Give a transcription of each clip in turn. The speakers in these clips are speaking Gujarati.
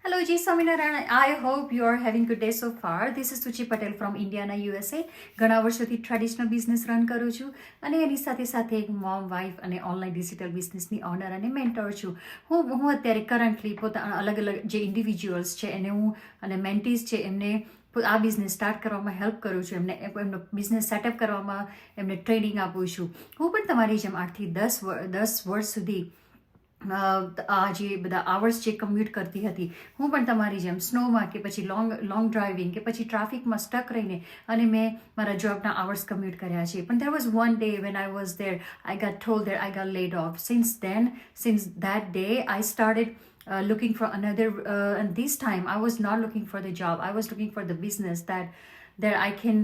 Hello, Ji Swaminarayan. I hope you are having good day so far. This is Suchi Patel from Indiana, USA. ઘણા વર્ષોથી ટ્રેડિશનલ બિઝનેસ રન કરું છું અને એની સાથે સાથે એક મોમ વાઇફ અને ઓનલાઈન ડિજિટલ બિઝનેસની ઓનર અને મેન્ટર છું. હું અત્યારે કરન્ટલી પોતાના અલગ અલગ જે ઇન્ડિવિજ્યુઅલ્સ છે એને હું અને મેન્ટીઝ છે એમને આ બિઝનેસ સ્ટાર્ટ કરવામાં હેલ્પ કરું છું. એમનો બિઝનેસ સેટઅપ કરવામાં એમને ટ્રેનિંગ આપું છું. હું પણ તમારી જેમ 8 થી 10 વર્ષ સુધી આ જે બધા આવર્સ જે કમ્યુટ કરતી હતી, હું પણ તમારી જેમ સ્નોમાં કે પછી લોંગ ડ્રાઇવિંગ કે પછી ટ્રાફિકમાં સ્ટક રહીને અને મેં મારા જોબના આવર્સ કમ્યુટ કર્યા છે. પણ there was one day when I was there, I got told that I got laid off. Since that day, I started looking for another, and this time I was not looking for the job. I was looking for the business that I can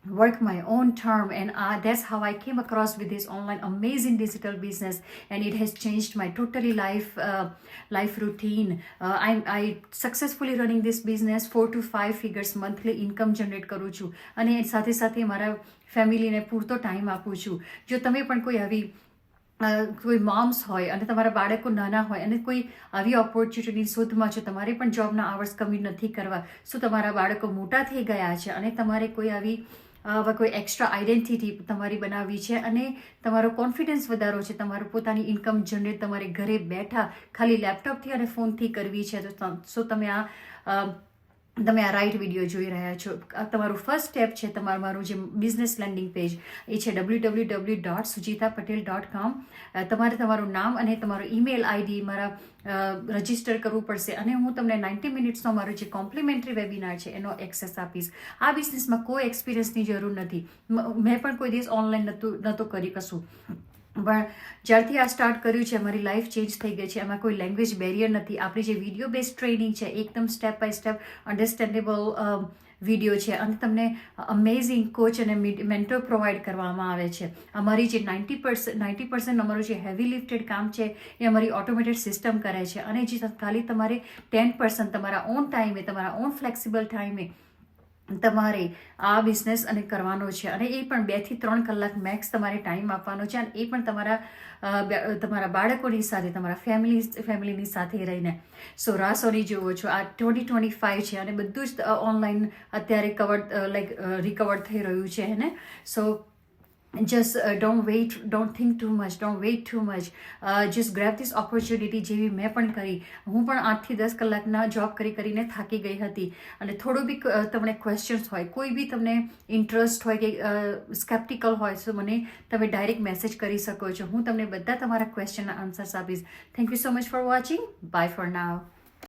work my own term, and that's how I came across with this online amazing digital business, and it has changed my totally life routine. I successfully running this business. 4 to 5 figures monthly income generate કરું છું અને સાથે સાથે મારા ફેમિલીને પૂરતો ટાઈમ આપું છું. જો તમે પણ કોઈ મોમ્સ હોય અને તમારા બાળકો નાના હોય અને કોઈ આવી ઓપોર્ચ્યુનિટી શોધમાં છો, તમારે પણ જોબના આવર્સ કમ્યુટ નથી કરવા, શું તમારા બાળકો મોટા થઈ ગયા છે અને તમારે કોઈ એક્સ્ટ્રા આઈડેન્ટિટી તમારી બનાવવી છે અને તમારો કોન્ફિડન્સ વધારો છે, તમારું પોતાની ઇન્કમ જનરેટ તમારે ઘરે બેઠા ખાલી લેપટોપથી અને ફોનથી કરવી છે, તો તમે આ રાઇટ વિડીયો જોઈ રહ્યા છો. તમારું ફર્સ્ટ સ્ટેપ છે મારું જે બિઝનેસ લેન્ડિંગ પેજ એ છે www.sujitapatel.com. તમારે તમારું નામ અને તમારો ઈમેલ આઈડી રજિસ્ટર કરવું પડશે અને હું તમને 90 મિનિટ્સનો મારો જે કોમ્પ્લિમેન્ટરી વેબિનાર છે એનો એક્સેસ આપીશ. આ બિઝનેસમાં કોઈ એક્સપિરિયન્સની જરૂર નથી. મેં પણ કોઈ દિવસ ઓનલાઈન નહોતું કરી કશું, પણ જ્યારથી આ સ્ટાર્ટ કર્યું છે મારી લાઈફ ચેન્જ થઈ ગઈ છે. એમાં કોઈ લેંગ્વેજ બેરિયર નથી. આપણી જે વિડીયો બેઝ ટ્રેનિંગ છે એકદમ step by step understandable video છે અને તમને અમેઝિંગ કોચ અને મેન્ટર પ્રોવાઈડ કરવામાં આવે છે. અમારી જે 90% અમારું જે હેવી લિફ્ટેડ કામ છે એ અમારી ઓટોમેટેડ સિસ્ટમ કરે છે અને જે ખાલી તમારે 10% તમારા ઓન ટાઈમે, તમારા ઓન ફ્લેક્સિબલ ટાઈમે તમારે આ બિઝનેસ અને કરવાનો છે અને એ પણ 2 થી 3 કલાક મેક્સ તમારે ટાઈમ આપવાનો છે અને એ પણ તમારા બાળકોની સાથે, તમારા ફેમિલીની સાથે રહીને. સો રાસોની જુઓ છો, આ 2025 છે અને બધું જ ઓનલાઈન અત્યારે રિકવર થઈ રહ્યું છે ને. સો just don't think too much, don't wait too much, just grab this opportunity. જેવી મેં પણ કરી. હું પણ 8 થી 10 કલાકના જોબ કરીને થાકી ગઈ હતી અને થોડું બી તમને ક્વેશ્ચન્સ હોય, કોઈ બી તમને ઇન્ટરેસ્ટ હોય કે સ્કેપ્ટિકલ હોય, તો મને તમે ડાયરેક્ટ મેસેજ કરી શકો છો. હું તમને બધા તમારા ક્વેશ્ચનના આન્સર્સ આપીશ. Thank you so much for watching. Bye for now.